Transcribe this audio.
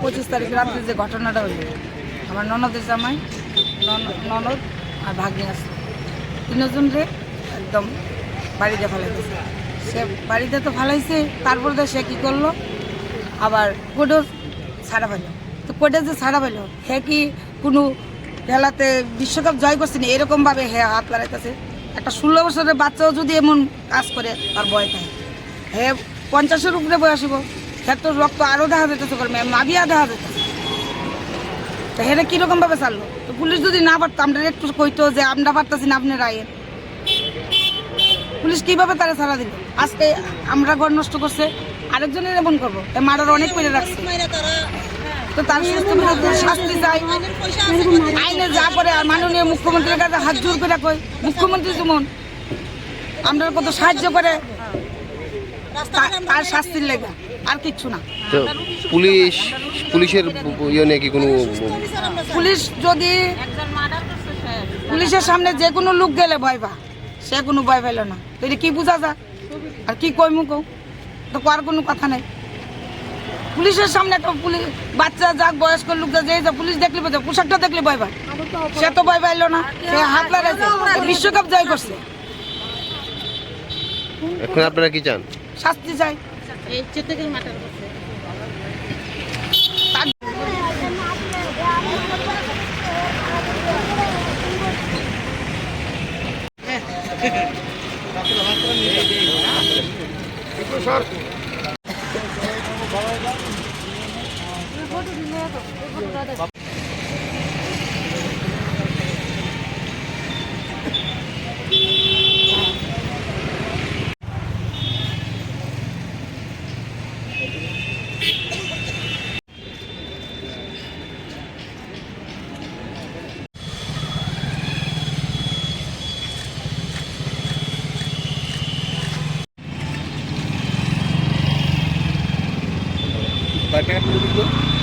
পঁচিশ তারিখ রাত্রে যে ঘটনাটা হইল, আমার ননদের জামাই, ননদ আর ভাগ্নি আছে, তিনজন রে একদম বাড়িতে ফেলাইতেছে। সে বাড়িতে তো ফেলাইছে, তারপর সে কী করলো, আবার কোর্টও ছাড়া পাইল। তো কোর্টে যে ছাড়া পাইল, হে কি কোনো খেলাতে বিশ্বকাপ জয় করছে না এরকমভাবে হে হাত লড়াইতেছে। একটা 16 বছরের বাচ্চাও যদি এমন কাজ করে, তার ভয় থাকে। হে 50-এর উপরে বয়স হইব, হ্যাঁ তো রক্ত আরও দেখা যেতেছে, নাভিয়া দেখা যেতেছে। তো হেরে কীরকমভাবে ছাড়লো? তো পুলিশ যদি না পারতো, আমরা একটু কইতো যে আমরা পারতেছি না, আপনি রায়ের। পুলিশ কীভাবে তারা ছাড়া দিল? আজকে আমরা ঘর নষ্ট করছে, আরেকজনের এমন করবো, মারার অনেক করে রাখছে। তো তার শাস্তি চাই, আইনে যা করে। আর মাননীয় মুখ্যমন্ত্রীর কাছে হাত জোর করে কই, মুখ্যমন্ত্রী যেমন আমরা কত সাহায্য করে, তার শাস্তির লেগে আর কিচ্ছু না। তো পুলিশের ইয়ে নিয়ে কি কোনো পুলিশ যদি পুলিশের সামনে যে কোনো লোক গেলে ভয় পা, সে কোনো ভয় পাইল না। তো এটা কি বোঝা যায়? আর কি কইমু কও, তো আর কোনো কথা নেই। পুলিশের সামনে একটা বাচ্চা যাক, বয়স্ক লোক যে পুলিশ দেখলে বোঝা, পোশাকটা দেখলে ভয় পায়, সে তো ভয় পাইল না, সে হাত লড়াইছে, বিশ্বকাপ জয় করছে। এখন আপনারা কি চান? শাস্তি চাই। Pakai dulu.